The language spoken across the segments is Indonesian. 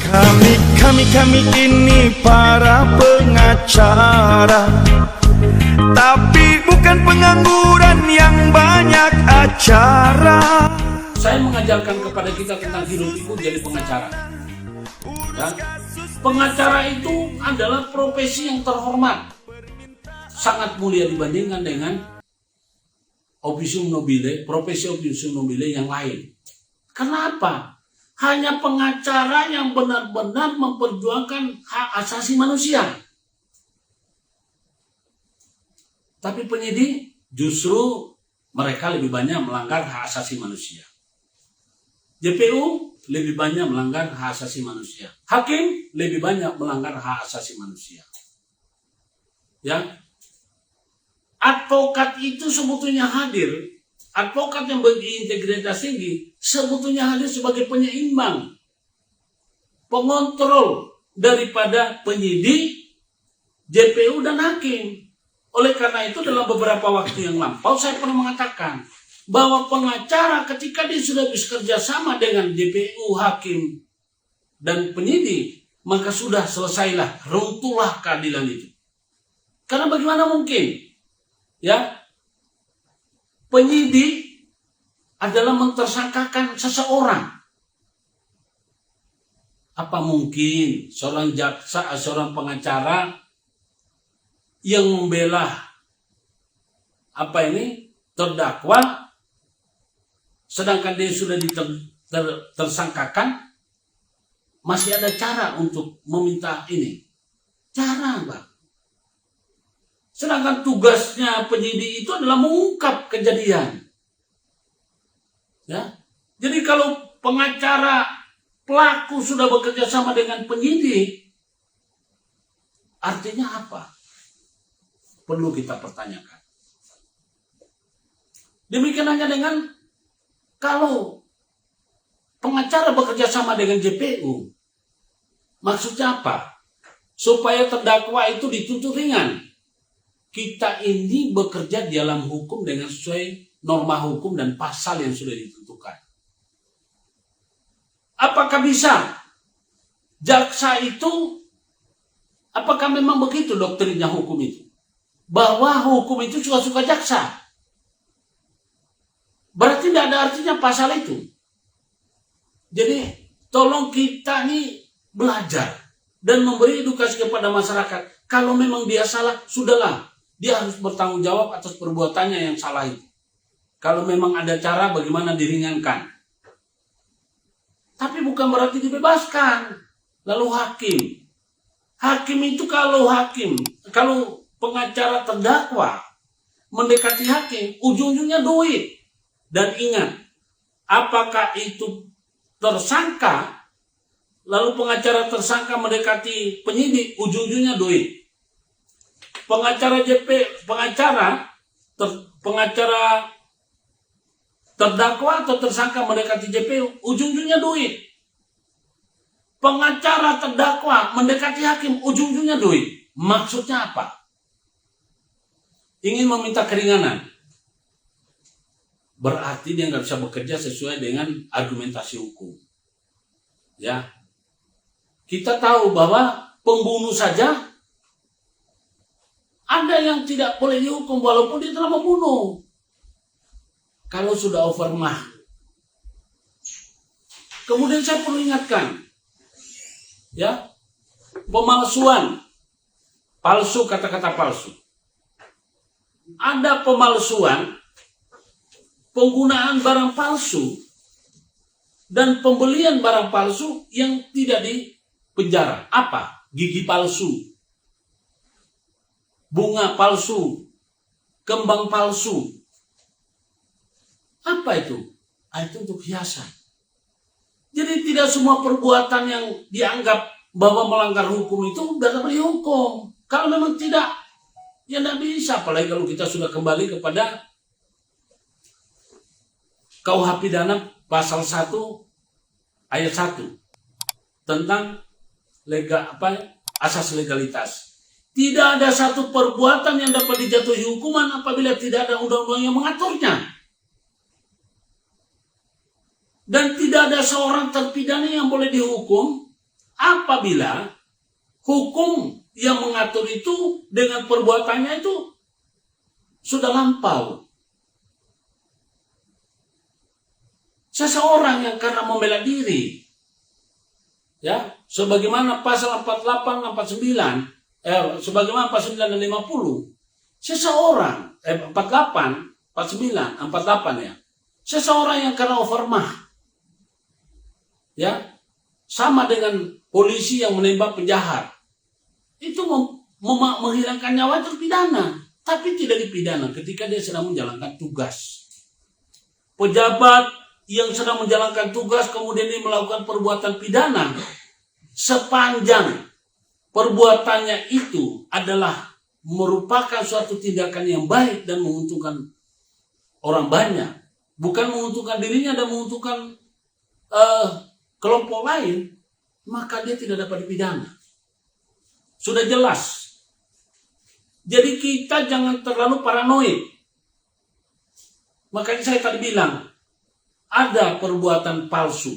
Kami ini para pengacara, tapi bukan pengangguran yang banyak acara. Saya mengajarkan kepada kita tentang hidup itu jadi pengacara. Dan pengacara itu adalah profesi yang terhormat, sangat mulia dibandingkan dengan profesi officium nobile yang lain. Kenapa? Hanya pengacara yang benar-benar memperjuangkan hak asasi manusia. Tapi penyidik justru mereka lebih banyak melanggar hak asasi manusia. JPU lebih banyak melanggar hak asasi manusia. Hakim lebih banyak melanggar hak asasi manusia. Ya, advokat itu sebetulnya hadir. Advokat yang berintegritas tinggi sebetulnya hadir sebagai penyeimbang, pengontrol daripada penyidik, JPU dan hakim. Oleh karena itu dalam beberapa waktu yang lampau saya pernah mengatakan bahwa pengacara ketika dia sudah bekerja sama dengan JPU, hakim, dan penyidik, maka sudah selesailah, runtuhlah keadilan itu. Karena bagaimana mungkin, ya, penyidik adalah mentersangkakan seseorang. Apa mungkin seorang jaksa, seorang pengacara yang membela terdakwa, sedangkan dia sudah tersangkakan, masih ada cara untuk meminta ini? Cara, Bang. Sedangkan tugasnya penyidik itu adalah mengungkap kejadian. Ya. Jadi kalau pengacara pelaku sudah bekerja sama dengan penyidik, artinya apa? Perlu kita pertanyakan. Demikian hanya dengan kalau pengacara bekerja sama dengan JPU, maksudnya apa? Supaya terdakwa itu dituntut ringan. Kita ini bekerja dalam hukum dengan sesuai norma hukum dan pasal yang sudah ditentukan. Apakah bisa jaksa itu, apakah memang begitu doktrinnya hukum itu? Bahwa hukum itu suka-suka jaksa. Berarti tidak ada artinya pasal itu. Jadi tolong kita nih belajar dan memberi edukasi kepada masyarakat. Kalau memang dia salah, sudahlah. Dia harus bertanggung jawab atas perbuatannya yang salah itu. Kalau memang ada cara bagaimana diringankan. Tapi bukan berarti dibebaskan. Lalu hakim. Hakim itu kalau pengacara terdakwa mendekati hakim, ujung-ujungnya duit. Dan ingat, apakah itu tersangka, lalu pengacara tersangka mendekati penyidik, ujung-ujungnya duit. Pengacara terdakwa atau tersangka mendekati JPU, ujung-ujungnya duit. Pengacara terdakwa mendekati hakim, ujung-ujungnya duit. Maksudnya apa? Ingin meminta keringanan. Berarti dia nggak bisa bekerja sesuai dengan argumentasi hukum. Ya, kita tahu bahwa pembunuh saja ada yang tidak boleh dihukum walaupun dia telah membunuh. Kalau sudah overmah. Kemudian saya perlu ingatkan, ya, pemalsuan, palsu, kata-kata palsu. Ada pemalsuan, penggunaan barang palsu, dan pembelian barang palsu yang tidak dipenjara. Apa? Gigi palsu, bunga palsu, kembang palsu. Apa itu? Itu untuk hiasan. Jadi tidak semua perbuatan yang dianggap bahwa melanggar hukum itu dapat dihukum. Kalau memang tidak, ya tidak bisa. Apalagi kalau kita sudah kembali kepada KUH Pidana pasal 1 ayat 1 tentang asas legalitas. Tidak ada satu perbuatan yang dapat dijatuhi hukuman apabila tidak ada undang-undang yang mengaturnya. Dan tidak ada seorang terpidana yang boleh dihukum apabila hukum yang mengatur itu dengan perbuatannya itu sudah lampau. Seseorang yang karena membela diri, ya, sebagaimana pasal 48, 49, sebagaimana 49 dan 50, seseorang 48, 49, 48 ya, seseorang yang karena overmah, ya, sama dengan polisi yang menembak penjahat, itu menghilangkan nyawa itu pidana, tapi tidak dipidana ketika dia sedang menjalankan tugas. Pejabat yang sedang menjalankan tugas kemudian dia melakukan perbuatan pidana, sepanjang perbuatannya itu adalah merupakan suatu tindakan yang baik dan menguntungkan orang banyak, bukan menguntungkan dirinya dan menguntungkan kelompok lain, maka dia tidak dapat dipidana. Sudah jelas. Jadi kita jangan terlalu paranoid. Makanya saya tadi bilang, ada perbuatan palsu,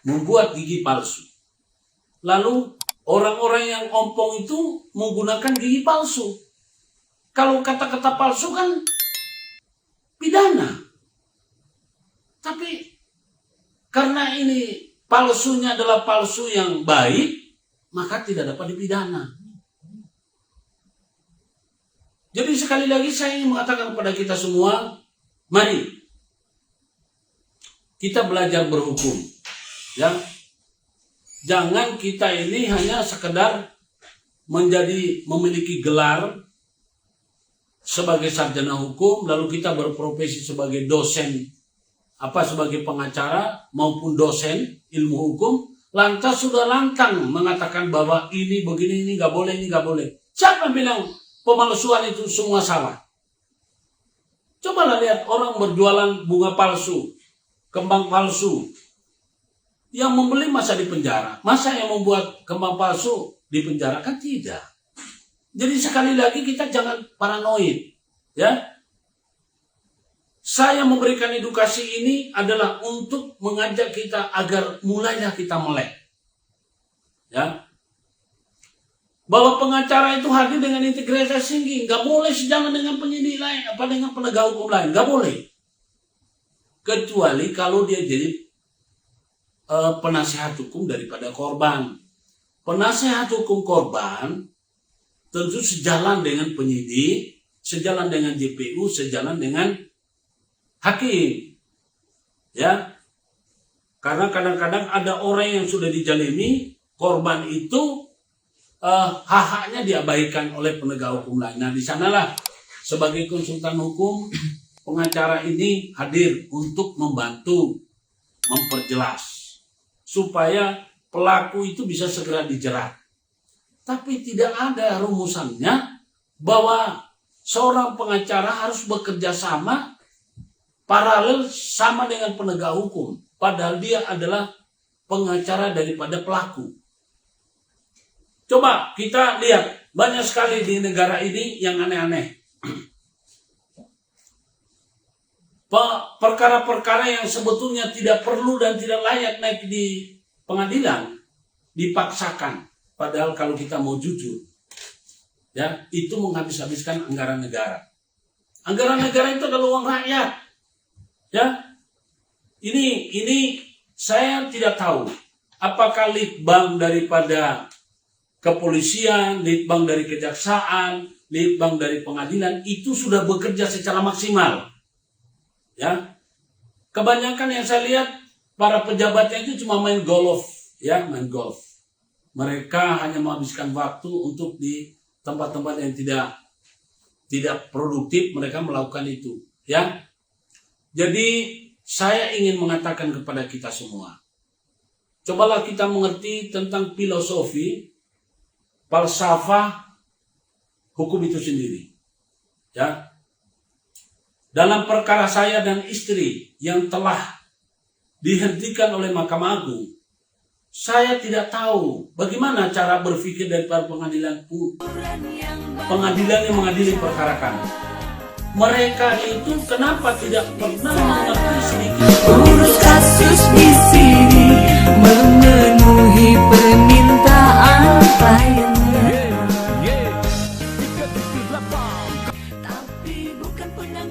membuat gigi palsu. Lalu orang-orang yang ompong itu menggunakan gigi palsu. Kalau kata-kata palsu kan pidana. Tapi karena ini palsunya adalah palsu yang baik, maka tidak dapat dipidana. Jadi sekali lagi saya ingin mengatakan kepada kita semua, mari kita belajar berhukum, ya. Jangan kita ini hanya sekedar memiliki gelar sebagai sarjana hukum, lalu kita berprofesi sebagai dosen, sebagai pengacara maupun dosen ilmu hukum, lantas sudah lantang mengatakan bahwa ini begini, ini nggak boleh, ini nggak boleh. Siapa yang bilang pemalsuan itu semua salah? Cobalah lihat orang berjualan bunga palsu, kembang palsu, yang membeli masa di penjara, masa yang membuat kembang palsu di penjara? Kan tidak. Jadi sekali lagi kita jangan paranoid, ya. Saya memberikan edukasi ini adalah untuk mengajak kita agar mulailah kita melek, ya. Bahwa pengacara itu hadir dengan integritas tinggi, nggak boleh sejalan dengan penyidik lain, dengan penegak hukum lain, nggak boleh. Kecuali kalau dia jadi penasihat hukum daripada korban. Penasihat hukum korban tentu sejalan dengan penyidik, sejalan dengan JPU, sejalan dengan hakim, ya. Karena kadang-kadang ada orang yang sudah dijalimi, korban itu hak-haknya diabaikan oleh penegak hukum lain. Nah, di sanalah sebagai konsultan hukum, pengacara ini hadir untuk membantu memperjelas supaya pelaku itu bisa segera dijerat. Tapi tidak ada rumusannya bahwa seorang pengacara harus bekerja sama paralel sama dengan penegak hukum, padahal dia adalah pengacara daripada pelaku. Coba kita lihat, banyak sekali di negara ini yang aneh-aneh. Perkara-perkara yang sebetulnya tidak perlu dan tidak layak naik di pengadilan dipaksakan. Padahal kalau kita mau jujur, ya, itu menghabis-habiskan anggaran negara. Anggaran negara itu adalah uang rakyat, ya. Ini saya tidak tahu apakah litbang daripada kepolisian, litbang dari kejaksaan, litbang dari pengadilan itu sudah bekerja secara maksimal. Ya, kebanyakan yang saya lihat para pejabatnya itu cuma main golf, ya, main golf. Mereka hanya menghabiskan waktu untuk di tempat-tempat yang tidak produktif, mereka melakukan itu, ya. Jadi saya ingin mengatakan kepada kita semua, cobalah kita mengerti tentang filosofi, falsafah hukum itu sendiri, ya. Dalam perkara saya dan istri yang telah dihentikan oleh Mahkamah Agung, saya tidak tahu bagaimana cara berpikir dari pengadilan yang mengadili perkara kami. Mereka itu kenapa tidak pernah mengerti sedikit urus kasus di sini memenuhi permintaan tapi bukan pengangguran.